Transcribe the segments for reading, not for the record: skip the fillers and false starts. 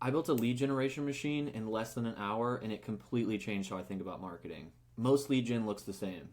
I built a lead generation machine in less than an hour, and it completely changed how I think about marketing. Most lead gen looks the same.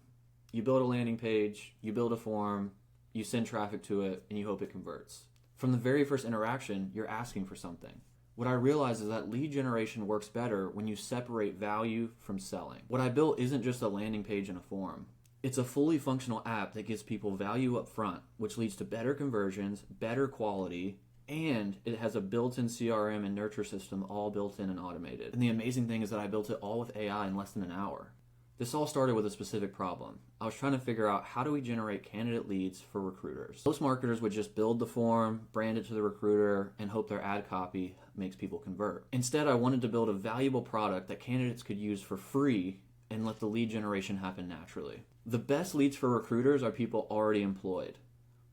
You build a landing page, you build a form, you send traffic to it, and you hope it converts. From the very first interaction, you're asking for something. What I realized is that lead generation works better when you separate value from selling. What I built isn't just a landing page and a form. It's a fully functional app that gives people value up front, which leads to better conversions, better quality, and it has a built-in CRM and nurture system all built in and automated. And the amazing thing is that I built it all with AI in less than an hour. This all started with a specific problem. I was trying to figure out, how do we generate candidate leads for recruiters? Most marketers would just build the form, brand it to the recruiter, and hope their ad copy makes people convert. Instead, I wanted to build a valuable product that candidates could use for free and let the lead generation happen naturally. The best leads for recruiters are people already employed.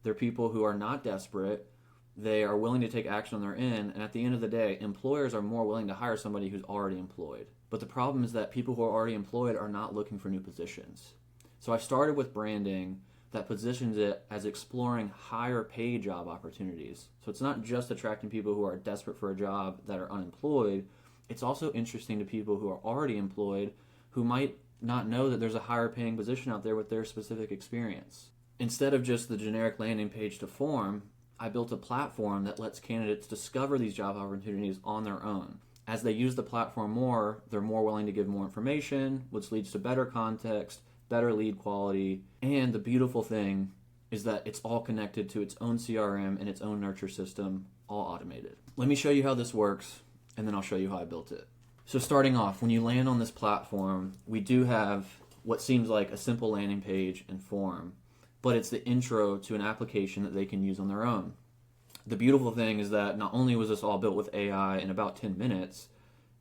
They're people who are not desperate, they are willing to take action on their end, and at the end of the day, employers are more willing to hire somebody who's already employed. But the problem is that people who are already employed are not looking for new positions. So I started with branding that positions it as exploring higher paid job opportunities. So it's not just attracting people who are desperate for a job that are unemployed, it's also interesting to people who are already employed who might not know that there's a higher paying position out there with their specific experience. Instead of just the generic landing page to form, I built a platform that lets candidates discover these job opportunities on their own. As they use the platform more, they're more willing to give more information, which leads to better context, better lead quality, and the beautiful thing is that it's all connected to its own CRM and its own nurture system, all automated. Let me show you how this works, and then I'll show you how I built it. So starting off, when you land on this platform, we do have what seems like a simple landing page and form, but it's the intro to an application that they can use on their own. The beautiful thing is that not only was this all built with AI in about 10 minutes,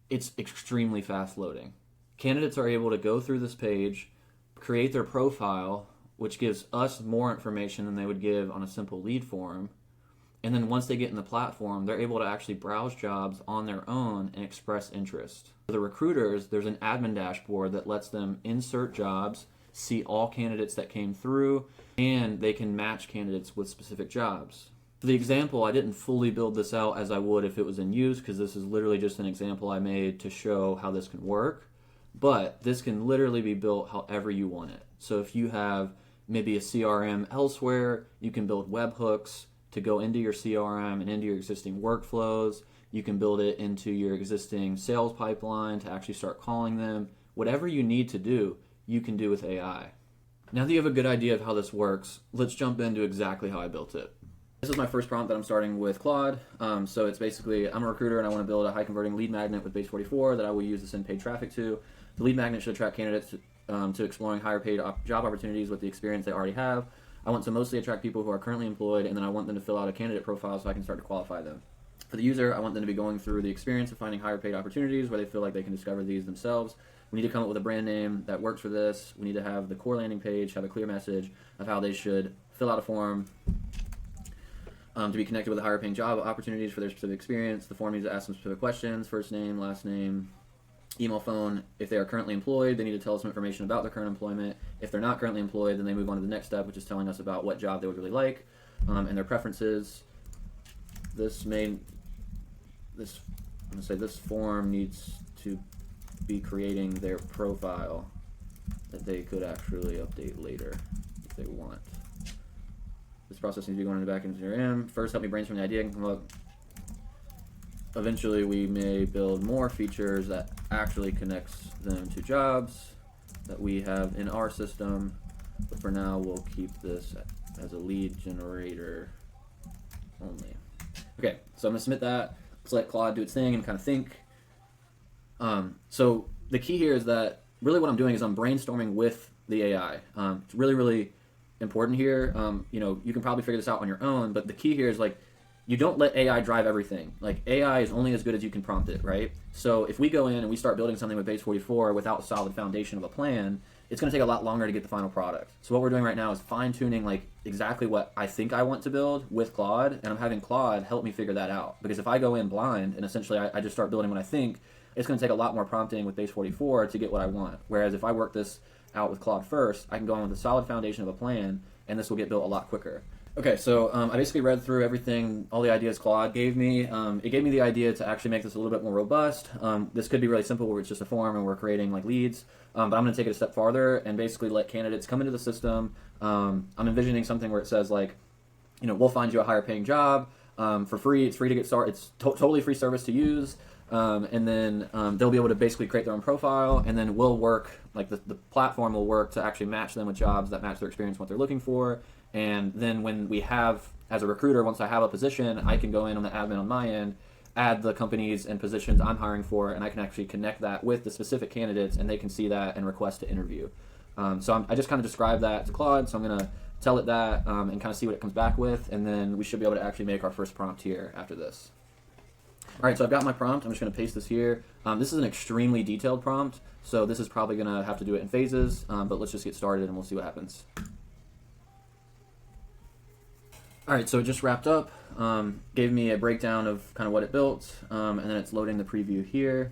it's extremely fast loading. Candidates are able to go through this page, create their profile, which gives us more information than they would give on a simple lead form. And then once they get in the platform, they're able to actually browse jobs on their own and express interest. For the recruiters, there's an admin dashboard that lets them insert jobs, see all candidates that came through, and they can match candidates with specific jobs. For the example, I didn't fully build this out as I would if it was in use, because this is literally just an example I made to show how this can work. But this can literally be built however you want it. So if you have maybe a CRM elsewhere, you can build webhooks to go into your CRM and into your existing workflows. You can build it into your existing sales pipeline to actually start calling them. Whatever you need to do, you can do with AI. Now that you have a good idea of how this works, let's jump into exactly how I built it. This is my first prompt that I'm starting with Claude. So it's basically, I'm a recruiter and I want to build a high converting lead magnet with base 44 that I will use to send paid traffic to. The lead magnet should attract candidates to exploring higher paid job opportunities with the experience they already have. I want to mostly attract people who are currently employed, and then I want them to fill out a candidate profile so I can start to qualify them. For the user, I want them to be going through the experience of finding higher paid opportunities where they feel like they can discover these themselves. We need to come up with a brand name that works for this. We need to have the core landing page, have a clear message of how they should fill out a form to be connected with the higher paying job opportunities for their specific experience. The form needs to ask some specific questions: first name, last name, email, phone. If they are currently employed, they need to tell us some information about their current employment. If they're not currently employed, then they move on to the next step, which is telling us about what job they would really like and their preferences. This form needs to be creating their profile that they could actually update later if they want. This process needs to be going into back into CRM. First, help me brainstorm the idea and come up. Eventually, we may build more features that actually connects them to jobs that we have in our system. But for now, we'll keep this as a lead generator only. Okay, so I'm gonna submit that. Let's let Claude do its thing and kind of think. So the key here is that really what I'm doing is I'm brainstorming with the AI. It's really, really important here. You can probably figure this out on your own, but the key here is like, you don't let AI drive everything. Like, AI is only as good as you can prompt it, right? So if we go in and we start building something with base 44 without a solid foundation of a plan, it's going to take a lot longer to get the final product. So what we're doing right now is fine-tuning like exactly what I think I want to build with Claude, and I'm having Claude help me figure that out. Because if I go in blind and essentially I just start building what I think, it's going to take a lot more prompting with base 44 to get what I want. Whereas if I work this out with Claude first, I can go on with a solid foundation of a plan, and this will get built a lot quicker. Okay, so I basically read through everything, all the ideas Claude gave me. It gave me the idea to actually make this a little bit more robust. This could be really simple where it's just a form and we're creating like leads, but I'm going to take it a step farther and basically let candidates come into the system. I'm envisioning something where it says like, we'll find you a higher paying job for free. It's free to get started. It's totally free service to use. And then they'll be able to basically create their own profile, and then we'll work, like the platform will work to actually match them with jobs that match their experience, what they're looking for. And then when we have, as a recruiter, once I have a position, I can go in on the admin on my end, add the companies and positions I'm hiring for, and I can actually connect that with the specific candidates, and they can see that and request to interview. I just kind of described that to Claude, so I'm going to tell it that and kind of see what it comes back with, and then we should be able to actually make our first prompt here after this. All right, so I've got my prompt. I'm just going to paste this here. This is an extremely detailed prompt, so this is probably going to have to do it in phases, but let's just get started and we'll see what happens. All right, so it just wrapped up, gave me a breakdown of kind of what it built, and then it's loading the preview here.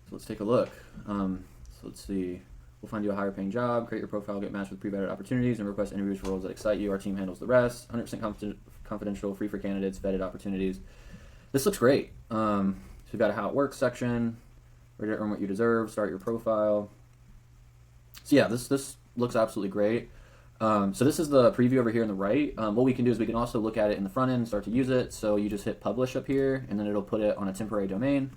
So let's take a look. So let's see. We'll find you a higher paying job, create your profile, get matched with pre-vetted opportunities, and request interviews for roles that excite you. Our team handles the rest. 100% confidential, free for candidates, vetted opportunities. This looks great. So we've got a how it works section, ready to earn what you deserve, start your profile. So yeah, this looks absolutely great. So this is the preview over here on the right. What we can do is we can also look at it in the front end and start to use it. So you just hit publish up here, and then it'll put it on a temporary domain.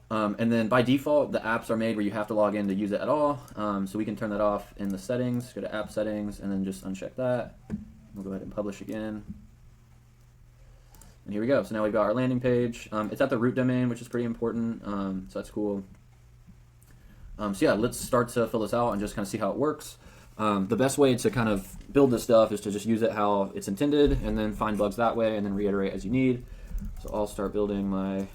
And then by default, the apps are made where you have to log in to use it at all. So we can turn that off in the settings, go to app settings, and then just uncheck that. We'll go ahead and publish again. And here we go. So now we've got our landing page. It's at the root domain, which is pretty important. So that's cool. So yeah, let's start to fill this out and just kind of see how it works. The best way to kind of build this stuff is to just use it how it's intended and then find bugs that way and then reiterate as you need. So I'll start building my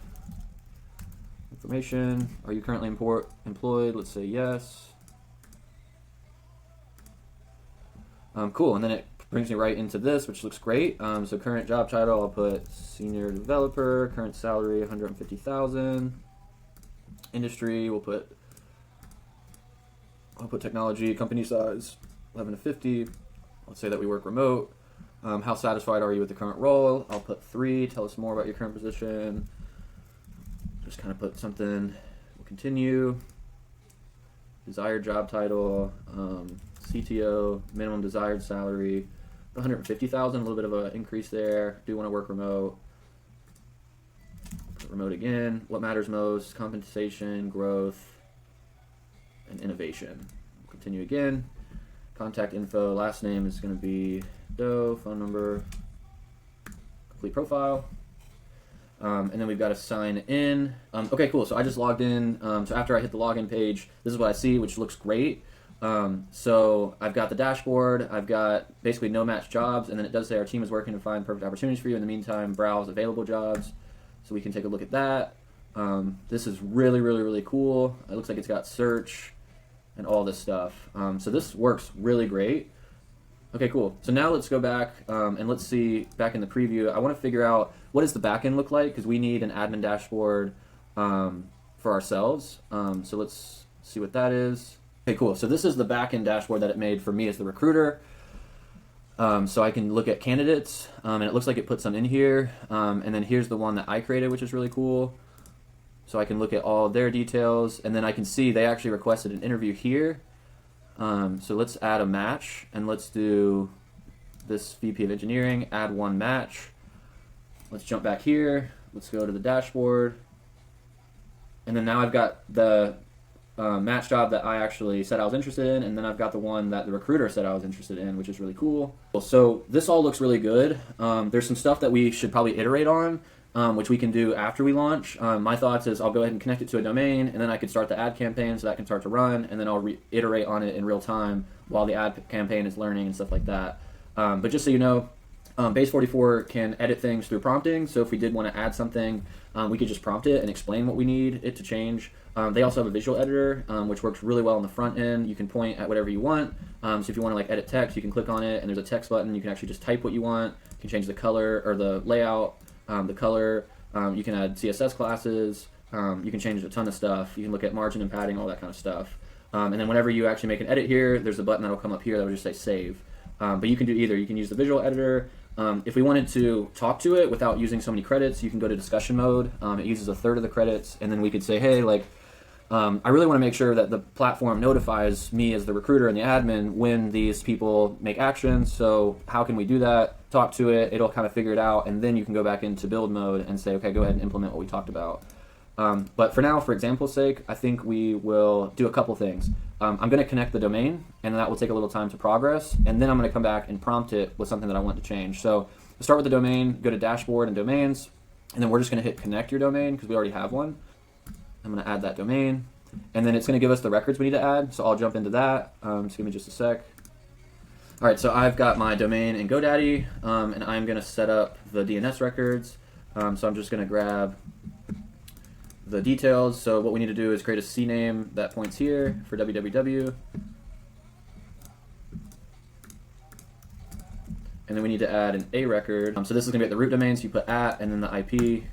information. Are you currently employed? Let's say yes. Cool, and then it brings me right into this, which looks great. So current job title, I'll put senior developer. Current salary, 150,000. Industry, I'll put technology. Company size, 11 to 50. Let's say that we work remote. How satisfied are you with the current role? I'll put 3. Tell us more about your current position. Just kind of put something. We'll continue. Desired job title, CTO, minimum desired salary, 150,000. A little bit of an increase there. Do want to work remote. Put remote again. What matters most? Compensation, growth, and innovation. We'll continue again. Contact info, last name is going to be Doe, phone number, complete profile. And then we've got to sign in. Okay, cool. So I just logged in. So after I hit the login page, this is what I see, which looks great. So I've got the dashboard. I've got basically no match jobs, and then it does say our team is working to find perfect opportunities for you. In the meantime, browse available jobs. So we can take a look at that. This is really, really, really cool. It looks like it's got search and all this stuff. So this works really great. Okay, cool. So now let's go back and let's see back in the preview. I want to figure out what does the backend look like, because we need an admin dashboard for ourselves. So let's see what that is. Okay, cool. So this is the backend dashboard that it made for me as the recruiter. So I can look at candidates, and it looks like it puts some in here. And then here's the one that I created, which is really cool. So I can look at all their details, and then I can see they actually requested an interview here. So let's add a match, and let's do this VP of Engineering, add one match. Let's jump back here. Let's go to the dashboard. And then now I've got the match job that I actually said I was interested in, and then I've got the one that the recruiter said I was interested in, which is really cool. So this all looks really good. There's some stuff that we should probably iterate on, which we can do after we launch. My thoughts is I'll go ahead and connect it to a domain, and then I could start the ad campaign so that can start to run, and then I'll iterate on it in real time while the ad campaign is learning and stuff like that. But just so you know, Base 44 can edit things through prompting, so if we did want to add something, we could just prompt it and explain what we need it to change. They also have a visual editor, which works really well on the front end. You can point at whatever you want. So if you want to like edit text, you can click on it, and there's a text button. You can actually just type what you want. You can change the color or the layout, the color. You can add CSS classes. You can change a ton of stuff. You can look at margin and padding, all that kind of stuff. And then whenever you actually make an edit here, there's a button that'll come up here that will just say save. But you can do either. You can use the visual editor. If we wanted to talk to it without using so many credits, you can go to discussion mode. It uses 1/3 of the credits, and then we could say, hey, like, I really want to make sure that the platform notifies me as the recruiter and the admin when these people make actions. So how can we do that? Talk to it. It'll kind of figure it out, and then you can go back into build mode and say, okay, go ahead and implement what we talked about. But for now, for example's sake, I think we will do a couple things. I'm going to connect the domain, and that will take a little time to progress, and then I'm going to come back and prompt it with something that I want to change. So start with the domain, go to dashboard and domains, and then we're just going to hit connect your domain because we already have one. I'm going to add that domain, and then it's going to give us the records we need to add, so I'll jump into that. So give me just a sec. All right, so I've got my domain in GoDaddy, and I'm going to set up the DNS records. So I'm just going to grab the details. So what we need to do is create a CNAME that points here for www. And then we need to add an A record. So this is going to be at the root domain, so you put @ and then the IP.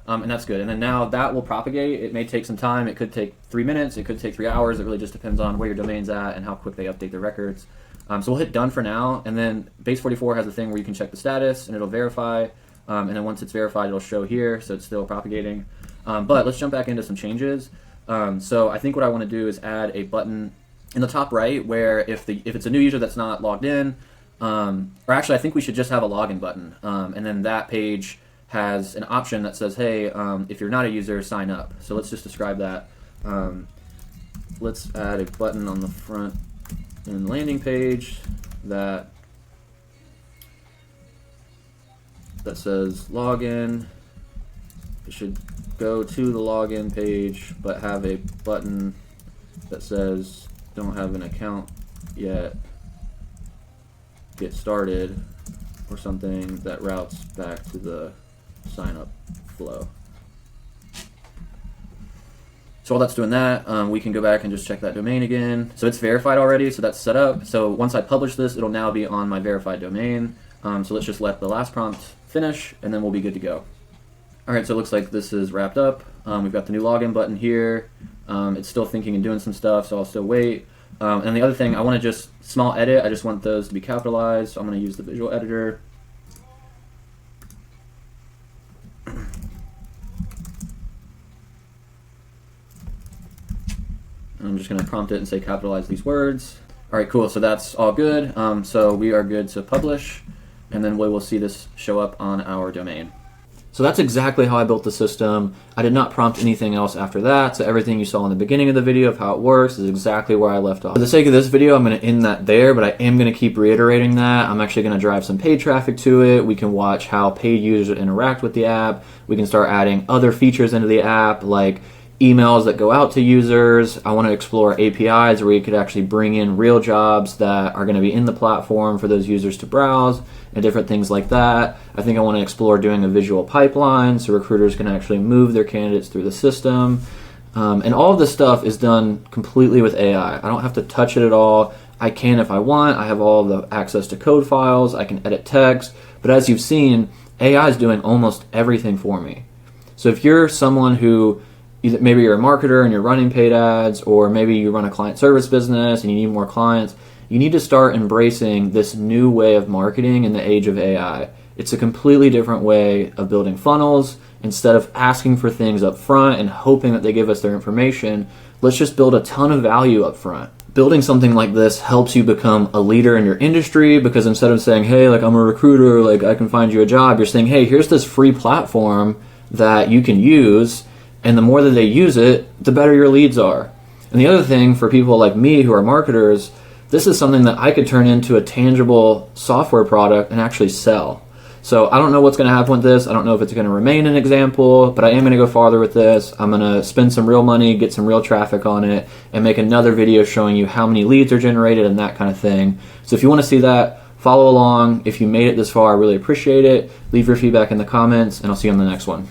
And that's good. And then now that will propagate. It may take some time. It could take 3 minutes. It could take 3 hours. It really just depends on where your domain's at and how quick they update the records. So we'll hit done for now. And then base 44 has a thing where you can check the status and it'll verify. And then once it's verified, it'll show here. So it's still propagating. But let's jump back into some changes. So I think what I want to do is add a button in the top right where if it's a new user that's not logged in, or actually I think we should just have a login button. And then that page has an option that says, hey, if you're not a user, sign up. So let's just describe that. Let's add a button on the front end landing page that says login. It should go to the login page, but have a button that says don't have an account yet, get started, or something that routes back to the sign up flow. So while that's doing that, we can go back and just check that domain again. So it's verified already, so that's set up. So once I publish this, it'll now be on my verified domain. So let's just let the last prompt finish, and then we'll be good to go. All right, so it looks like this is wrapped up. We've got the new login button here. It's still thinking and doing some stuff, so I'll still wait. And the other thing, I want to just small edit. I just want those to be capitalized, so I'm going to use the visual editor. I'm just going to prompt it and say capitalize these words. All right, cool. So that's all good. So we are good to publish, and then we will see this show up on our domain. So that's exactly how I built the system. I did not prompt anything else after that. So everything you saw in the beginning of the video of how it works is exactly where I left off. For the sake of this video, I'm going to end that there, but I am going to keep reiterating that. I'm actually going to drive some paid traffic to it. We can watch how paid users interact with the app. We can start adding other features into the app, like emails that go out to users. I want to explore APIs where you could actually bring in real jobs that are going to be in the platform for those users to browse and different things like that. I think I want to explore doing a visual pipeline so recruiters can actually move their candidates through the system. And all of this stuff is done completely with AI. I don't have to touch it at all. I can if I want. I have all the access to code files. I can edit text. But as you've seen, AI is doing almost everything for me. So if you're someone who maybe you're a marketer and you're running paid ads, or maybe you run a client service business and you need more clients, you need to start embracing this new way of marketing in the age of AI. It's a completely different way of building funnels. Instead of asking for things up front and hoping that they give us their information, let's just build a ton of value up front. Building something like this helps you become a leader in your industry, because instead of saying, hey, like I'm a recruiter, like I can find you a job, you're saying, hey, here's this free platform that you can use. And the more that they use it, the better your leads are. And the other thing for people like me who are marketers, this is something that I could turn into a tangible software product and actually sell. So I don't know what's going to happen with this. I don't know if it's going to remain an example, but I am going to go farther with this. I'm going to spend some real money, get some real traffic on it, and make another video showing you how many leads are generated and that kind of thing. So if you want to see that, follow along. If you made it this far, I really appreciate it. Leave your feedback in the comments, and I'll see you on the next one.